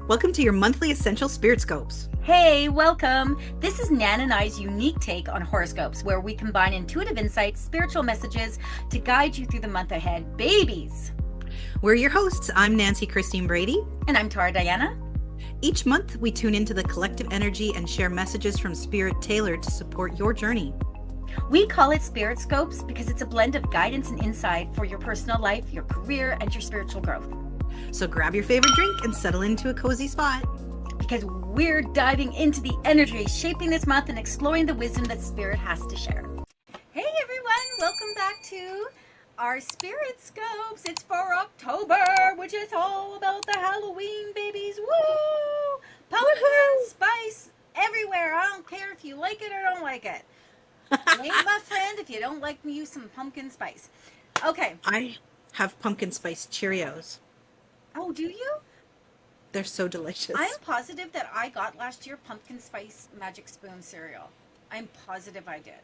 Welcome to your monthly Essential Spirit Scopes. Hey, welcome! This is Nan and I's unique take on horoscopes, where we combine intuitive insights, spiritual messages to guide you through the month ahead. Babies! We're your hosts. I'm Nancy Christine Brady. And I'm Tara Diana. Each month, we tune into the collective energy and share messages from Spirit tailored to support your journey. We call it Spirit Scopes because it's a blend of guidance and insight for your personal life, your career, and your spiritual growth. So grab your favorite drink and settle into a cozy spot. Because we're diving into the energy shaping this month and exploring the wisdom that Spirit has to share. Hey everyone, welcome back to our Spirit Scopes. It's for October, which is all about the Halloween babies. Woo! Pumpkin spice everywhere. I don't care if you like it or don't like it. Ain't my friend if you don't like me, use some pumpkin spice. Okay. I have pumpkin spice Cheerios. Oh, do you? They're so delicious. I'm positive that I got last year pumpkin spice magic spoon cereal. I'm positive I did.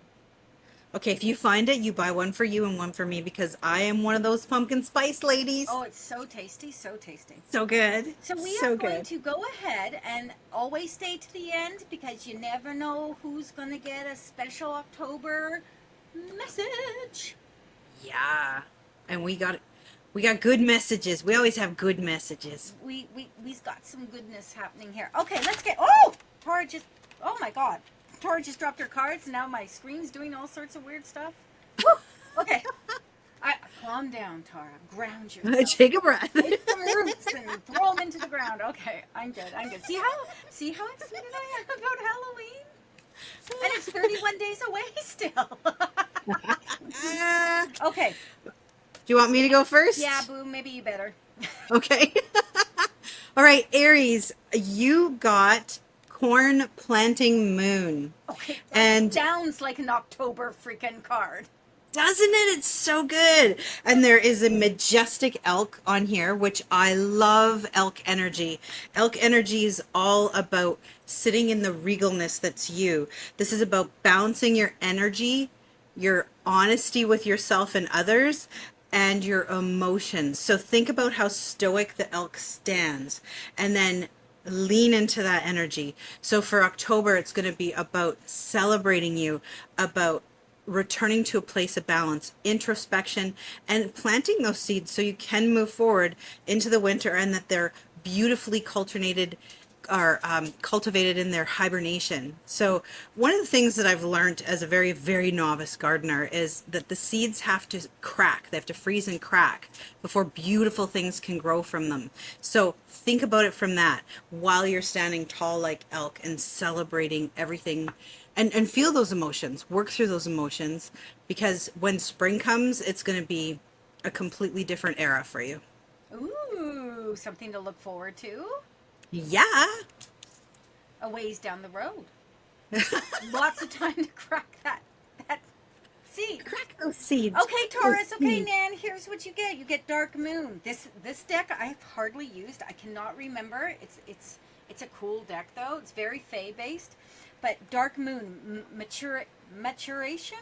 Okay, if you find it, you buy one for you and one for me because I am one of those pumpkin spice ladies. Oh, it's so tasty, so tasty. So good. So we are going to go ahead and always stay to the end because you never know who's going to get a special October message. Yeah. And we got good messages. We always have good messages. We've got some goodness happening here. Okay, let's get... Oh! Tara just... Oh my God. Tara just dropped her cards. Now my screen's doing all sorts of weird stuff. Woo! Okay. Calm down, Tara. Ground yourself. Take a breath. Take some roots and throw them into the ground. Okay, I'm good. See how excited I am about Halloween? And it's 31 days away still. Okay. Do you want me to go first? Yeah, boo, maybe you better. Okay. All right, Aries, you got corn planting moon. Okay, that and sounds like an October freaking card. Doesn't it? It's so good. And there is a majestic elk on here, which I love elk energy. Elk energy is all about sitting in the regalness that's you. This is about balancing your energy, your honesty with yourself and others, and your emotions. So think about how stoic the elk stands and then lean into that energy. So for October, it's going to be about celebrating you, about returning to a place of balance, introspection, and planting those seeds so you can move forward into the winter and that they're beautifully cultivated in their hibernation. So one of the things that I've learned as a very, very novice gardener is that the seeds have to crack. They have to freeze and crack before beautiful things can grow from them. So think about it from that while you're standing tall like elk and celebrating everything and feel those emotions, work through those emotions, because when spring comes, it's going to be a completely different era for you. Ooh, something to look forward to. Yeah. A ways down the road. Lots of time to crack that seed. Crack those seeds. Okay, Taurus. Okay, Nan, here's what you get. You get Dark Moon. This deck I have hardly used. I cannot remember. It's a cool deck though. It's very Fae based. But Dark Moon, maturation.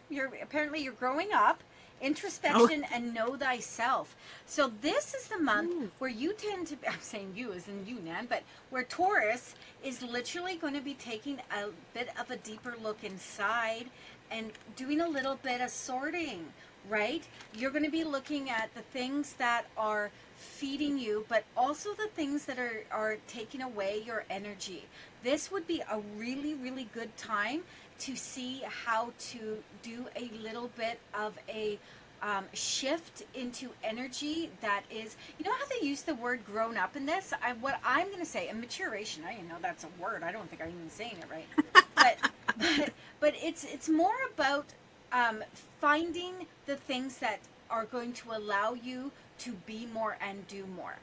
You're growing up. Introspection and know thyself. So this is the month where you tend to, I'm saying you as in you, Nan, but where Taurus is literally going to be taking a bit of a deeper look inside and doing a little bit of sorting, right? You're going to be looking at the things that are feeding you, but also the things that are taking away your energy. This would be a really, really good time to see how to do a little bit of a shift into energy that is, you know how they use the word grown up in this? What I'm going to say, and maturation, I didn't know that's a word. I don't think I'm even saying it right. but it's more about finding the things that are going to allow you to be more and do more.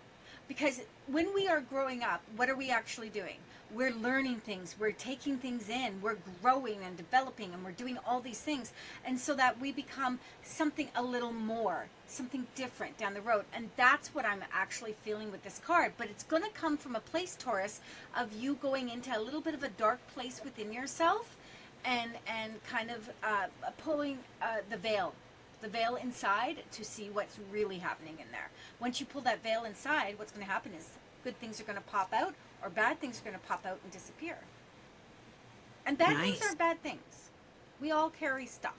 Because when we are growing up, what are we actually doing? We're learning things, we're taking things in, we're growing and developing, and we're doing all these things. And so that we become something a little more, something different down the road. And that's what I'm actually feeling with this card. But it's going to come from a place, Taurus, of you going into a little bit of a dark place within yourself and kind of pulling the veil inside to see what's really happening in there. Once you pull that veil inside, what's going to happen is good things are going to pop out, or bad things are going to pop out and disappear. And bad things Nice. are bad things. We all carry stuff.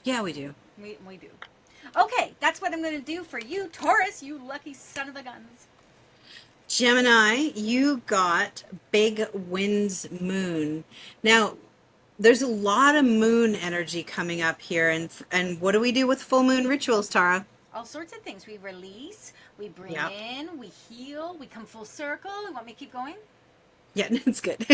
Yeah, we do. We do. Okay, that's what I'm going to do for you, Taurus, you lucky son of a guns. Gemini, you got big winds moon. Now, there's a lot of moon energy coming up here, and what do we do with full moon rituals, Tara? All sorts of things. We release, we bring Yeah. in, we heal, we come full circle. You want me to keep going? Yeah, it's good.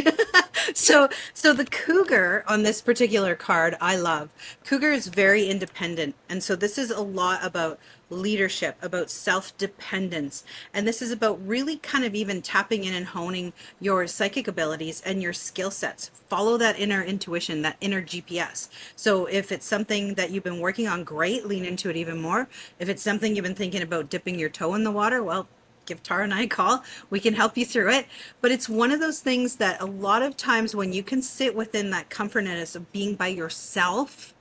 So the cougar on this particular card, I love. Cougar is very independent, and so this is a lot about leadership, about self-dependence, and this is about really kind of even tapping in and honing your psychic abilities and your skill sets. Follow that inner intuition, that inner GPS. So if it's something that you've been working on, great, lean into it even more. If it's something you've been thinking about dipping your toe in the water, well, give Tara and I a call. We can help you through it. But it's one of those things that a lot of times when you can sit within that comfortness of being by yourself,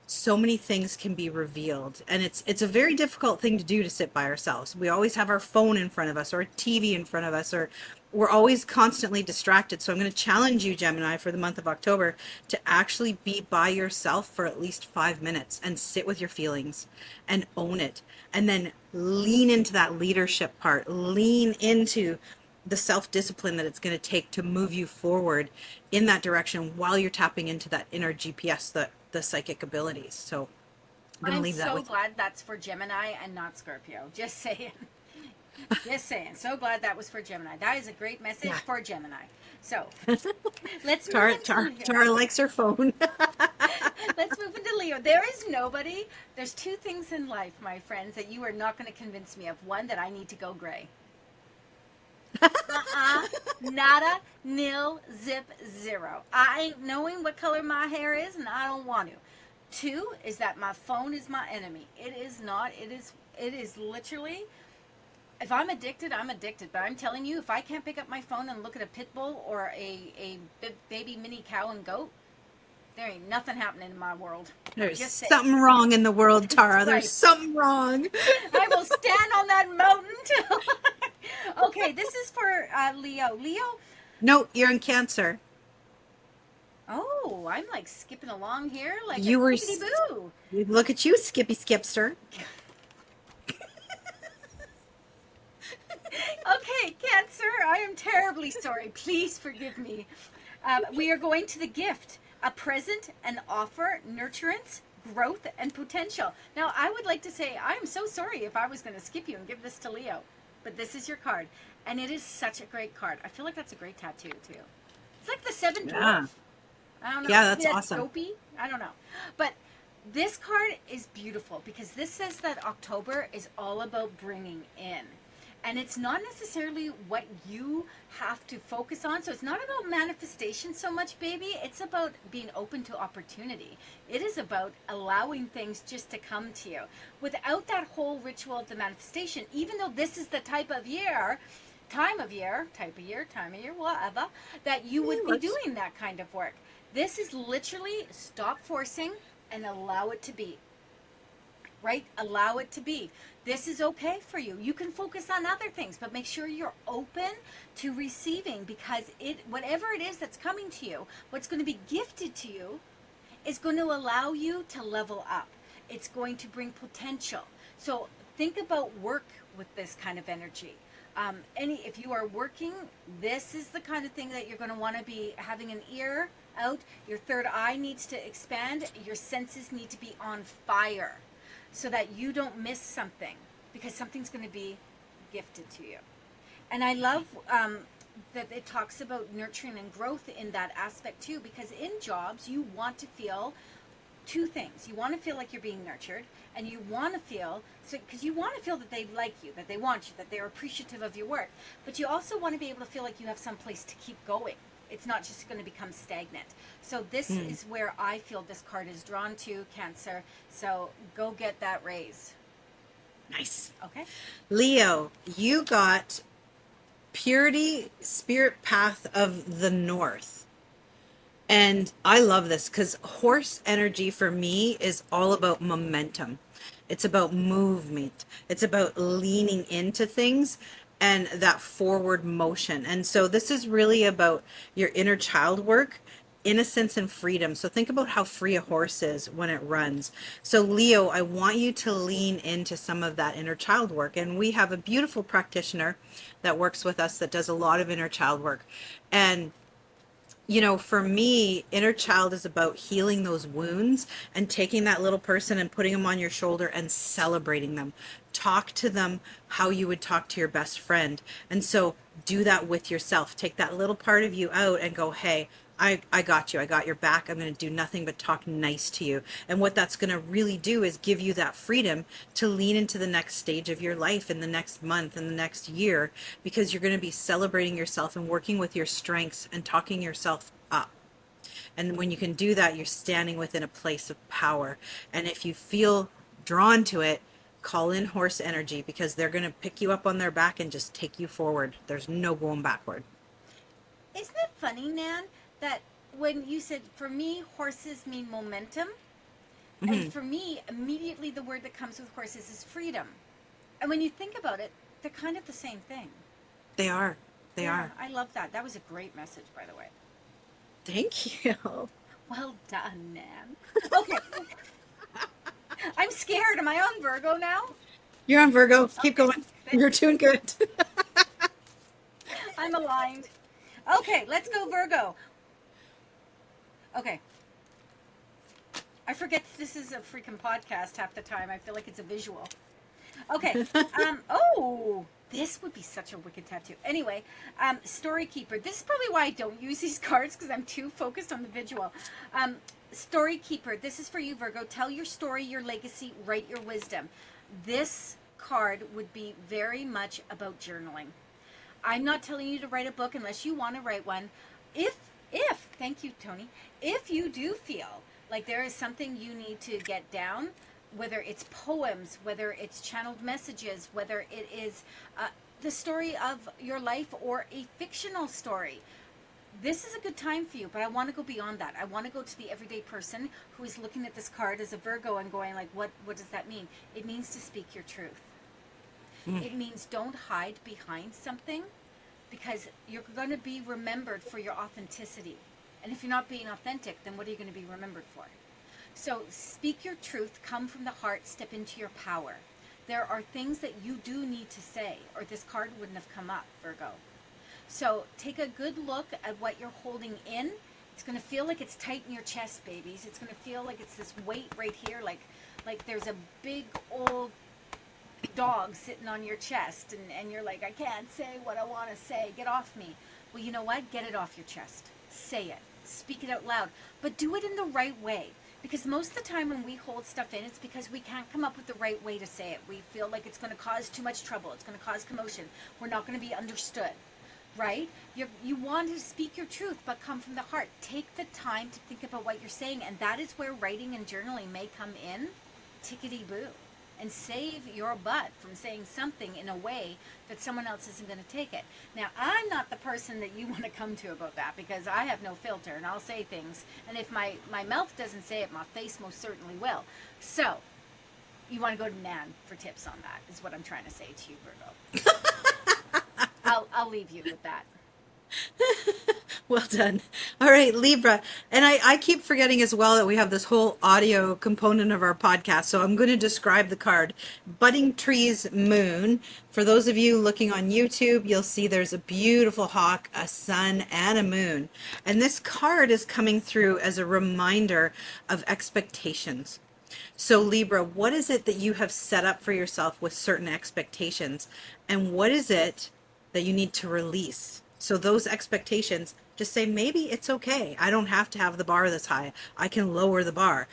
so many things can be revealed. And it's a very difficult thing to do, to sit by ourselves. We always have our phone in front of us or a TV in front of us, or we're always constantly distracted. So I'm going to challenge you, Gemini, for the month of October to actually be by yourself for at least 5 minutes and sit with your feelings and own it. And then lean into that leadership part, lean into the self-discipline that it's going to take to move you forward in that direction while you're tapping into that inner GPS, the psychic abilities. So I'm going to leave that so with you. glad that's for Gemini and not Scorpio. Just saying. Just saying. So glad that was for Gemini. That is a great message Yeah. for Gemini. So let's move Tara, into Tara, Leo. Tara likes her phone. Let's move into Leo. There is nobody. There's two things in life, my friends, that you are not going to convince me of. One, that I need to go gray. Nada, nil, zip, zero. I ain't knowing what color my hair is, and I don't want to. Two is that my phone is my enemy. It is not. It is literally. If I'm addicted, I'm addicted. But I'm telling you, if I can't pick up my phone and look at a pit bull or a baby mini cow and goat, there ain't nothing happening in my world. There's Just saying. something wrong in the world, Tara. Right. There's something wrong. I will stand on that mountain till. Okay, this is for Leo. Leo. No, you're in Cancer. Oh, I'm like skipping along here like You a were. skippity boo. Look at you, Skippy Skipster. Okay, Cancer, I am terribly sorry. Please forgive me. We are going to the gift, a present, an offer, nurturance, growth, and potential. Now, I would like to say I am so sorry if I was going to skip you and give this to Leo, but this is your card, and it is such a great card. I feel like that's a great tattoo too. It's like the Seven Yeah. Dwarf. I don't know. Yeah, that's Maybe awesome. Dopey? I don't know, but this card is beautiful because this says that October is all about bringing in. And it's not necessarily what you have to focus on. So it's not about manifestation so much, baby. It's about being open to opportunity. It is about allowing things just to come to you without that whole ritual of the manifestation. Even though this is the time of year, whatever, that you would be doing that kind of work. This is literally stop forcing and allow it to be. Right? Allow it to be. This is okay for you. You can focus on other things, but make sure you're open to receiving, because whatever it is that's coming to you, what's going to be gifted to you is going to allow you to level up. It's going to bring potential. So think about work with this kind of energy. If you are working, this is the kind of thing that you're going to want to be having an ear out. Your third eye needs to expand. Your senses need to be on fire, so that you don't miss something, because something's going to be gifted to you. And I love that it talks about nurturing and growth in that aspect too, because in jobs you want to feel two things. You want to feel like you're being nurtured, and you want to feel, because you want to feel that they like you, that they want you, that they're appreciative of your work, but you also want to be able to feel like you have some place to keep going. It's not just going to become stagnant. So this is where I feel this card is drawn to, Cancer. So go get that raise. Nice. Okay? Leo, you got Purity Spirit Path of the North. And I love this because horse energy for me is all about momentum. It's about movement. It's about leaning into things. and that forward motion. And so this is really about your inner child work, innocence and freedom. So think about how free a horse is when it runs. So Leo, I want you to lean into some of that inner child work. And we have a beautiful practitioner that works with us that does a lot of inner child work. And you know, for me, inner child is about healing those wounds and taking that little person and putting them on your shoulder and celebrating them. Talk to them how you would talk to your best friend. And so do that with yourself. Take that little part of you out and go, hey, I got you. I got your back. I'm going to do nothing but talk nice to you. And what that's going to really do is give you that freedom to lean into the next stage of your life in the next month and the next year, because you're going to be celebrating yourself and working with your strengths and talking yourself up. And when you can do that, you're standing within a place of power. And if you feel drawn to it, call in horse energy, because they're going to pick you up on their back and just take you forward. There's no going backward. Isn't it funny, Nan, that when you said, for me, horses mean momentum, and for me, immediately the word that comes with horses is freedom. And when you think about it, they're kind of the same thing. They are. They are. I love that. That was a great message, by the way. Thank you. Well done, Nan. Okay. I'm scared. Am I on Virgo now? You're on Virgo. Keep Okay. going. You're doing good. I'm aligned. Okay, let's go Virgo. Okay. I forget this is a freaking podcast half the time. I feel like it's a visual. Okay. Oh, this would be such a wicked tattoo. Anyway, Story Keeper. This is probably why I don't use these cards, because I'm too focused on the visual. Story Keeper. This is for you, Virgo. Tell your story, your legacy, write your wisdom. This card would be very much about journaling. I'm not telling you to write a book unless you want to write one. If, thank you, Tony, if you do feel like there is something you need to get down, whether it's poems, whether it's channeled messages, whether it is the story of your life or a fictional story, this is a good time for you. But I want to go beyond that. I want to go to the everyday person who is looking at this card as a Virgo and going like, what does that mean? It means to speak your truth. It means don't hide behind something, because you're going to be remembered for your authenticity. And if you're not being authentic, then what are you going to be remembered for? So speak your truth, come from the heart, step into your power. There are things that you do need to say, or this card wouldn't have come up, Virgo. So take a good look at what you're holding in. It's going to feel like it's tight in your chest, babies. It's going to feel like it's this weight right here, like there's a big old dog sitting on your chest, and you're like, I can't say what I want to say. Get off me. Well, you know what? Get it off your chest. Say it. Speak it out loud. But do it in the right way. Because most of the time when we hold stuff in, it's because we can't come up with the right way to say it. We feel like it's going to cause too much trouble. It's going to cause commotion. We're not going to be understood. Right? You want to speak your truth, but come from the heart. Take the time to think about what you're saying. And that is where writing and journaling may come in. Tickety-boo. And save your butt from saying something in a way that someone else isn't going to take it. Now, I'm not the person that you want to come to about that, because I have no filter and I'll say things. And if my mouth doesn't say it, my face most certainly will. So, you want to go to Nan for tips on that, is what I'm trying to say to you, Virgo. I'll leave you with that. Well done. All right, Libra. And I keep forgetting as well that we have this whole audio component of our podcast. So I'm going to describe the card. Budding Trees Moon. For those of you looking on YouTube, you'll see there's a beautiful hawk, a sun, and a moon. And this card is coming through as a reminder of expectations. So Libra, what is it that you have set up for yourself with certain expectations? And what is it that you need to release? So those expectations, just say, maybe it's okay. I don't have to have the bar this high. I can lower the bar.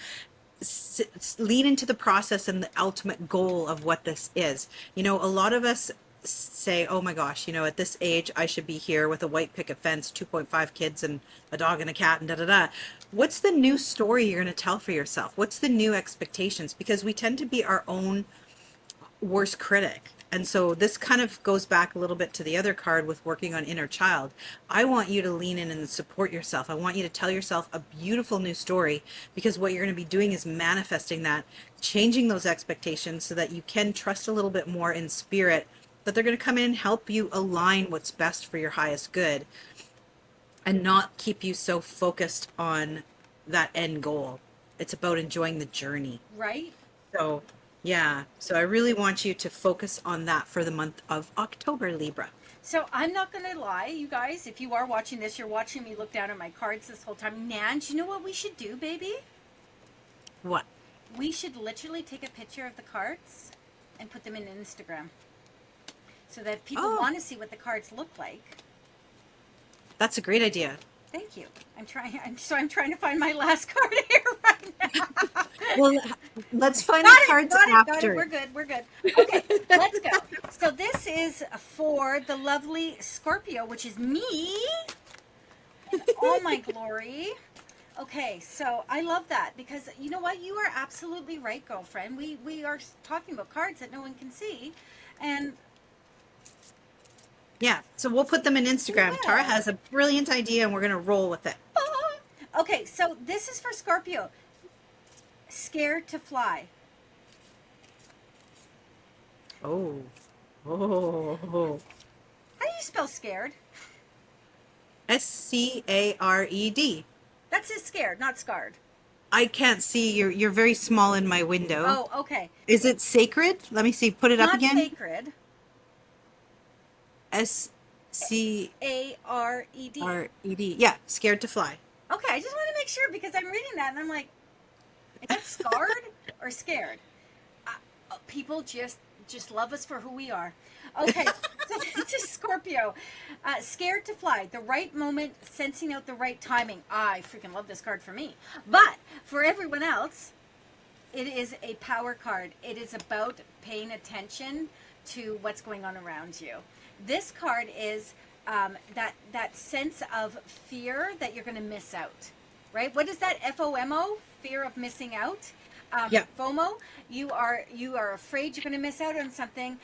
Lean into the process and the ultimate goal of what this is. You know, a lot of us say, oh my gosh, you know, at this age, I should be here with a white picket fence, 2.5 kids and a dog and a cat and da-da-da. What's the new story you're going to tell for yourself? What's the new expectations? Because we tend to be our own worst critic. And so this kind of goes back a little bit to the other card with working on inner child. I want you to lean in and support yourself. I want you to tell yourself a beautiful new story, because what you're going to be doing is manifesting that, changing those expectations so that you can trust a little bit more in spirit that they're going to come in and help you align what's best for your highest good and not keep you so focused on that end goal. It's about enjoying the journey. Right? So, yeah. So I really want you to focus on that for the month of October, Libra. So I'm not going to lie, you guys. If you are watching this, you're watching me look down at my cards this whole time. Nan, do you know what we should do, baby? What? We should literally take a picture of the cards and put them in Instagram. So that if people want to see what the cards look like. That's a great idea. Thank you. I'm trying to find my last card here right now. Well, let's find the cards after. Got it. We're good. Okay, let's go. So this is for the lovely Scorpio, which is me. In all my glory. Okay, so I love that because you know what? You are absolutely right, girlfriend. We are talking about cards that no one can see. And yeah, so we'll put them in Instagram. Yeah. Tara has a brilliant idea and we're going to roll with it. Okay, so this is for Scorpio. Scared to fly. Oh. How do you spell scared? SCARED. That says scared, not scarred. I can't see. You're very small in my window. Oh, okay. Is it sacred? Let me see. Put it up Not again. sacred. SCARED. ARED. Yeah, scared to fly. Okay, I just want to make sure because I'm reading that and I'm like, is that scarred or scared? People just love us for who we are. Okay, so this is Scorpio. Scared to fly. The right moment, sensing out the right timing. I freaking love this card for me. But for everyone else, it is a power card. It is about paying attention to what's going on around you. This card is that sense of fear that you're going to miss out, right? What is that? FOMO, fear of missing out. Yeah. FOMO, you are afraid you're going to miss out on something.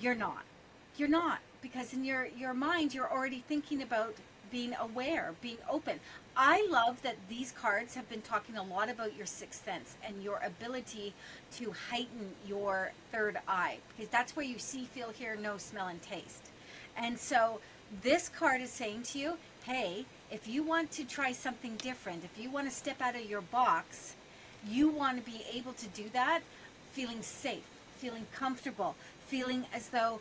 You're not, because in your mind you're already thinking about being aware, being open. I love that these cards have been talking a lot about your sixth sense and your ability to heighten your third eye, because that's where you see, feel, hear, know, smell, and taste. And so this card is saying to you, hey, if you want to try something different, if you want to step out of your box, you want to be able to do that feeling safe, feeling comfortable, feeling as though,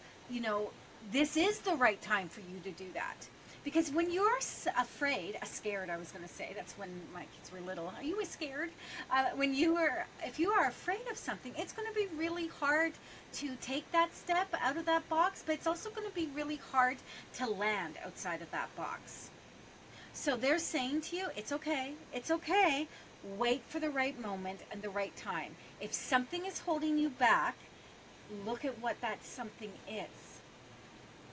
this is the right time for you to do that. Because when you're scared, I was going to say, that's when my kids were little. Are you scared? If you are afraid of something, it's going to be really hard to take that step out of that box, but it's also going to be really hard to land outside of that box. So they're saying to you, it's okay. Wait for the right moment and the right time. If something is holding you back, look at what that something is.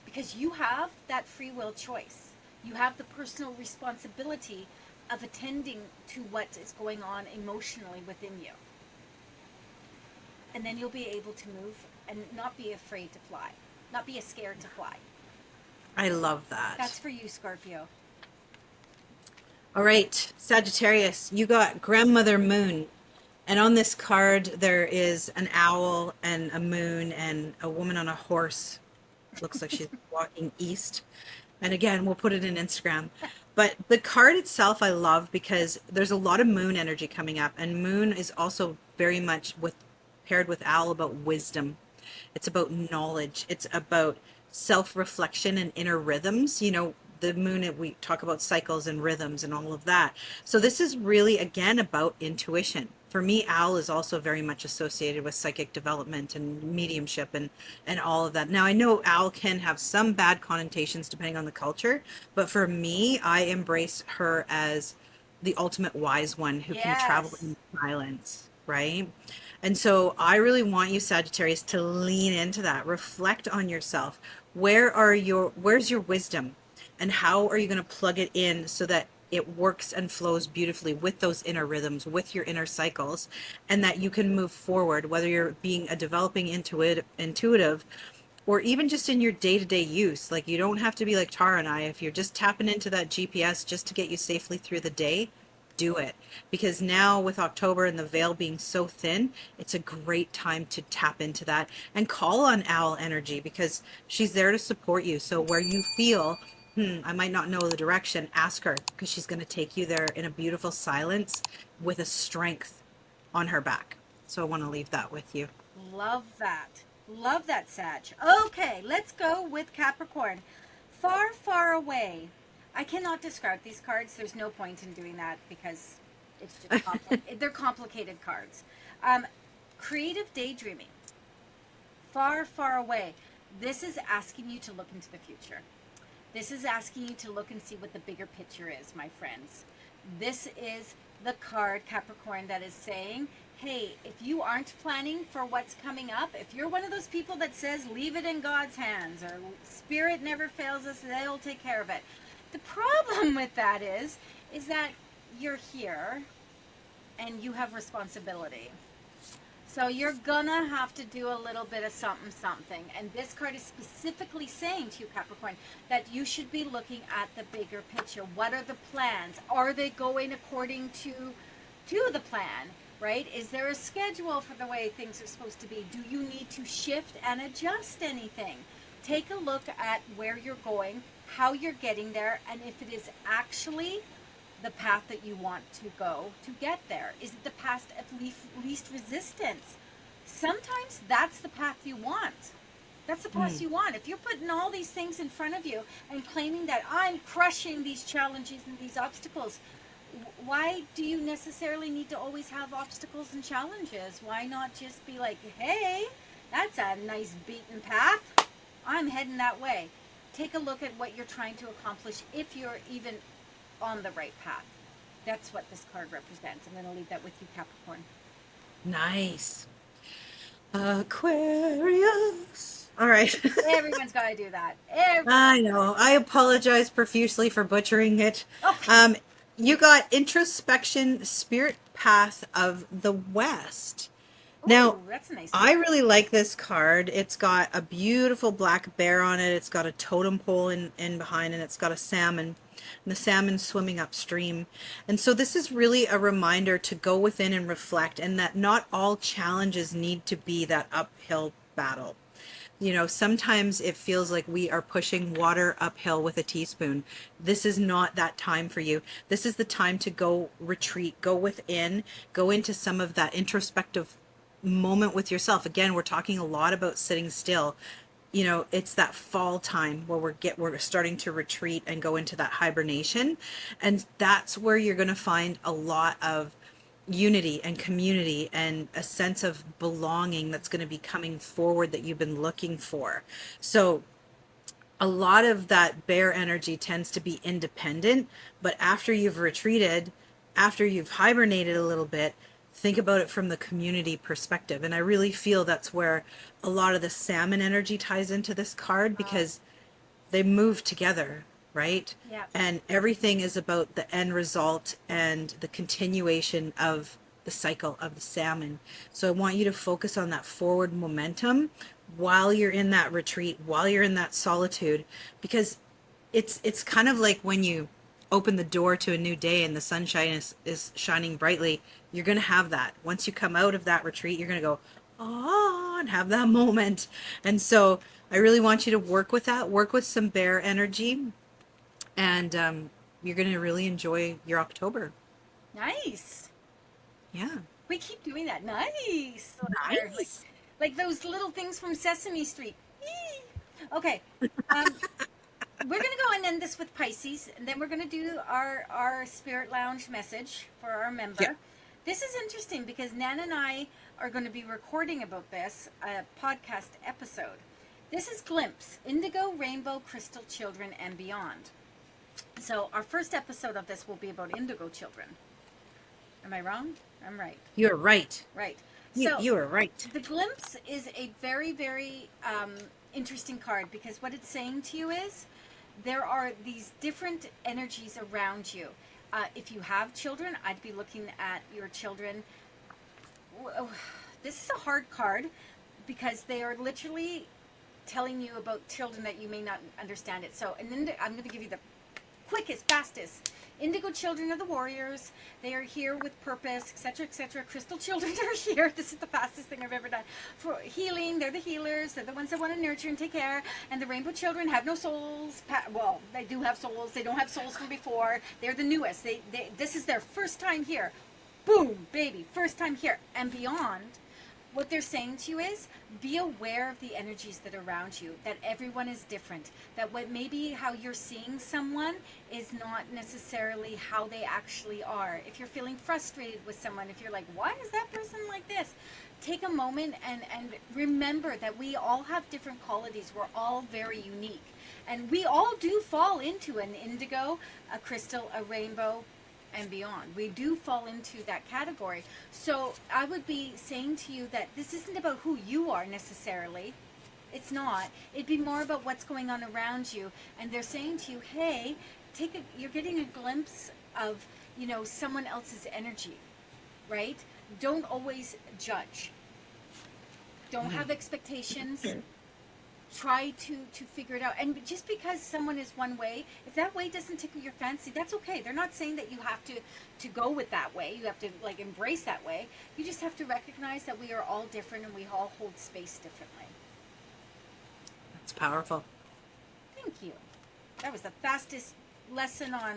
Because you have that free will choice. You have the personal responsibility of attending to what is going on emotionally within you. And then you'll be able to move and not be afraid to fly. Not be scared to fly. I love that. That's for you, Scorpio. All right, Sagittarius, you got Grandmother Moon. And on this card, there is an owl and a moon and a woman on a horse. Looks like she's walking east. And again, we'll put it in Instagram. But the card itself I love because there's a lot of moon energy coming up. And moon is also very much paired with owl about wisdom. It's about knowledge. It's about self-reflection and inner rhythms. The moon, we talk about cycles and rhythms and all of that. So this is really, again, about intuition. For me, owl is also very much associated with psychic development and mediumship and all of that. Now, I know owl can have some bad connotations depending on the culture, but for me, I embrace her as the ultimate wise one who can travel in silence, right? And so I really want you, Sagittarius, to lean into that. Reflect on yourself. Where's your wisdom? And how are you going to plug it in so that it works and flows beautifully with those inner rhythms, with your inner cycles, and that you can move forward, whether you're being a developing intuitive, or even just in your day-to-day use. Like, you don't have to be like Tara and I. If you're just tapping into that GPS just to get you safely through the day, do it. Because now with October and the veil being so thin, it's a great time to tap into that and call on owl energy, because she's there to support you. So where you feel, I might not know the direction, ask her, because she's going to take you there in a beautiful silence with a strength on her back. So I want to leave that with you. Love that. Love that, Sag. Okay, let's go with Capricorn. Far, far away. I cannot describe these cards. There's no point in doing that because it's just they're complicated cards. Creative daydreaming. Far, far away. This is asking you to look into the future. This is asking you to look and see what the bigger picture is, my friends. This is the card, Capricorn, that is saying, hey, if you aren't planning for what's coming up, if you're one of those people that says, leave it in God's hands, or spirit never fails us, they'll take care of it. The problem with that is that you're here and you have responsibility. So you're gonna have to do a little bit of something. And this card is specifically saying to you, Capricorn, that you should be looking at the bigger picture. What are the plans? Are they going according to the plan, right? Is there a schedule for the way things are supposed to be? Do you need to shift and adjust anything? Take a look at where you're going, how you're getting there, and if it is actually the path that you want to go to get there. Is it the path of least resistance? Sometimes that's the path you want. That's the path you want. If you're putting all these things in front of you and claiming that I'm crushing these challenges and these obstacles, why do you necessarily need to always have obstacles and challenges? Why not just be like, hey, that's a nice beaten path. I'm heading that way. Take a look at what you're trying to accomplish if you're even on the right path. That's what this card represents. I'm going to leave that with you, Capricorn. Nice. Aquarius. All right. Everyone's got to do that. I know. I apologize profusely for butchering it. Okay. You got Introspection, Spirit Path of the West. Now, Ooh, that's a nice I one. really like this card. It's got a beautiful black bear on it. It's got a totem pole in behind, and it's got a salmon. And the salmon swimming upstream. And so this is really a reminder to go within and reflect, and that not all challenges need to be that uphill battle. You know, sometimes it feels like we are pushing water uphill with a teaspoon. This is not that time for you. This is the time to go retreat, go within, go into some of that introspective moment with yourself. Again, we're talking a lot about sitting still. You know, it's that fall time where we're starting to retreat and go into that hibernation, and that's where you're going to find a lot of unity and community and a sense of belonging that's going to be coming forward that you've been looking for. So a lot of that bear energy tends to be independent, but after you've retreated, after you've hibernated a little bit, think about it from the community perspective. And I really feel that's where a lot of the salmon energy ties into this card, because they move together, right? Yeah. And everything is about the end result and the continuation of the cycle of the salmon. So I want you to focus on that forward momentum while you're in that retreat, while you're in that solitude, because it's kind of like when you open the door to a new day and the sunshine is shining brightly. You're going to have that. Once you come out of that retreat, you're going to go, oh, and have that moment. And so I really want you to work with that, work with some bear energy, and you're going to really enjoy your October. Nice. Yeah. We keep doing that. Nice. Nice. Like those little things from Sesame Street. Yee. Okay. We're going to go and end this with Pisces, and then we're going to do our Spirit Lounge message for our member. Yeah. This is interesting because Nan and I are going to be recording about this, a podcast episode. This is Glimpse, Indigo, Rainbow, Crystal Children, and Beyond. So our first episode of this will be about indigo children. Am I wrong? I'm right. You're right. Right. You are right. The Glimpse is a very, very interesting card because what it's saying to you is there are these different energies around you. If you have children, I'd be looking at your children. This is a hard card because they are literally telling you about children that you may not understand it. So, and then I'm going to give you quickest, fastest. Indigo children are the warriors. They are here with purpose, etc., etc. Crystal children are here. This is the fastest thing I've ever done. For healing, they're the healers. They're the ones that want to nurture and take care. And the rainbow children have no souls. Well, they do have souls. They don't have souls from before. They're the newest. This is their first time here. Boom, baby, first time here. And beyond, what they're saying to you is, be aware of the energies that are around you, that everyone is different, that what maybe how you're seeing someone is not necessarily how they actually are. If you're feeling frustrated with someone, if you're like, why is that person like this? Take a moment and remember that we all have different qualities. We're all very unique. And we all do fall into an indigo, a crystal, a rainbow, and beyond. We do fall into that category. So I would be saying to you that this isn't about who you are necessarily. It's not. It'd be more about what's going on around you. And they're saying to you, hey, you're getting a glimpse of, someone else's energy, right? Don't always judge. Don't have expectations. Try to figure it out. And just because someone is one way, if that way doesn't tickle your fancy, that's okay. They're not saying that you have to go with that way. You have to embrace that way. You just have to recognize that we are all different and we all hold space differently. That's powerful. Thank you. That was the fastest lesson on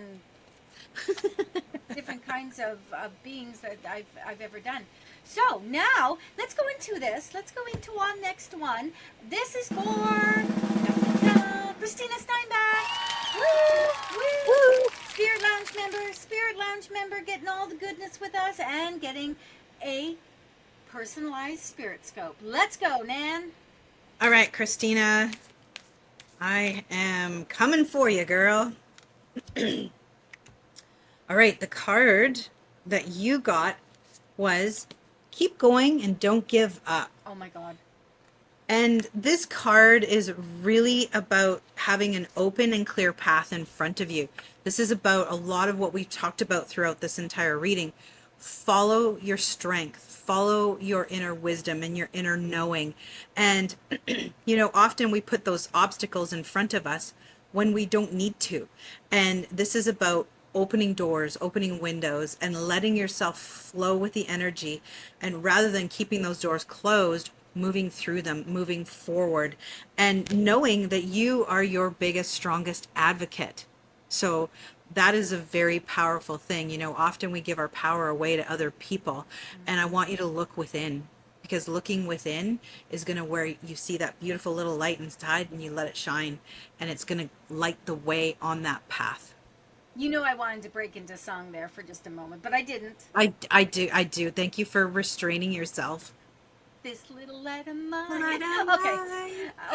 different kinds of beings that I've ever done. So now let's go into this. Let's go into our next one. This is for Christina Steinbach. Woo, woo, woo. Spirit Lounge member, getting all the goodness with us and getting a personalized spirit scope. Let's go, Nan. All right, Christina, I am coming for you, girl. All right, the card that you got was keep going and don't give up. Oh my God. And this card is really about having an open and clear path in front of you. This is about a lot of what we've talked about throughout this entire reading. Follow your strength, follow your inner wisdom and your inner knowing. And, often we put those obstacles in front of us when we don't need to. And this is about opening doors, opening windows, and letting yourself flow with the energy. And rather than keeping those doors closed, moving through them, moving forward, and knowing that you are your biggest, strongest advocate. So that is a very powerful thing. Often we give our power away to other people. And I want you to look within, because looking within is going to where you see that beautiful little light inside and you let it shine, and it's going to light the way on that path. I wanted to break into song there for just a moment, but I didn't. I do. Thank you for restraining yourself. This little light of mine.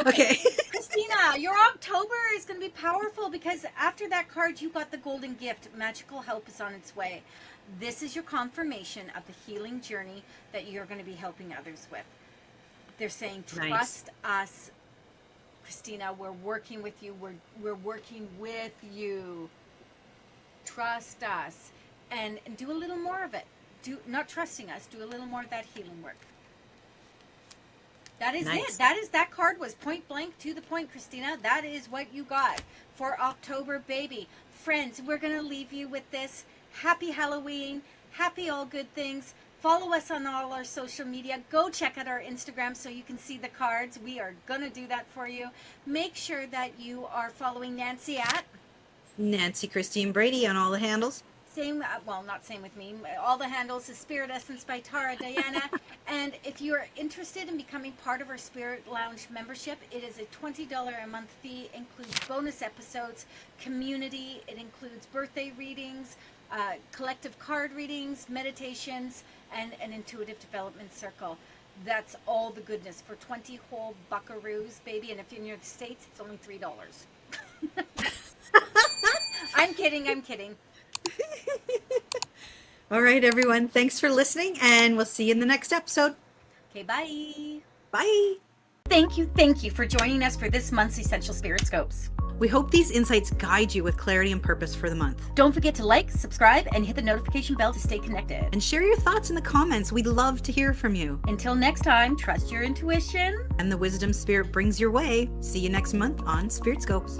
Okay. Christina, your October is going to be powerful because after that card, you got the golden gift. Magical help is on its way. This is your confirmation of the healing journey that you're going to be helping others with. They're saying, trust us, Christina. We're working with you. We're working with you. Trust us, and do a little more of it. Not trusting us, do a little more of that healing work. That is it. That card was point blank to the point, Christina. That is what you got for October, baby. Friends, we're going to leave you with this. Happy Halloween. Happy all good things. Follow us on all our social media. Go check out our Instagram so you can see the cards. We are going to do that for you. Make sure that you are following Nancy at Nancy Christine Brady on all the handles. Same, not same with me. All the handles is Spirit Essence by Tara Diana. And if you're interested in becoming part of our Spirit Lounge membership, it is a $20 a month fee. Includes bonus episodes, community. It includes birthday readings, collective card readings, meditations, and an intuitive development circle. That's all the goodness for 20 whole buckaroos, baby. And if you're in the States, it's only $3. I'm kidding. All right, everyone. Thanks for listening, and we'll see you in the next episode. Okay, bye. Bye. Thank you for joining us for this month's Essential Spirit Scopes. We hope these insights guide you with clarity and purpose for the month. Don't forget to like, subscribe, and hit the notification bell to stay connected. And share your thoughts in the comments. We'd love to hear from you. Until next time, trust your intuition. And the wisdom Spirit brings your way. See you next month on Spirit Scopes.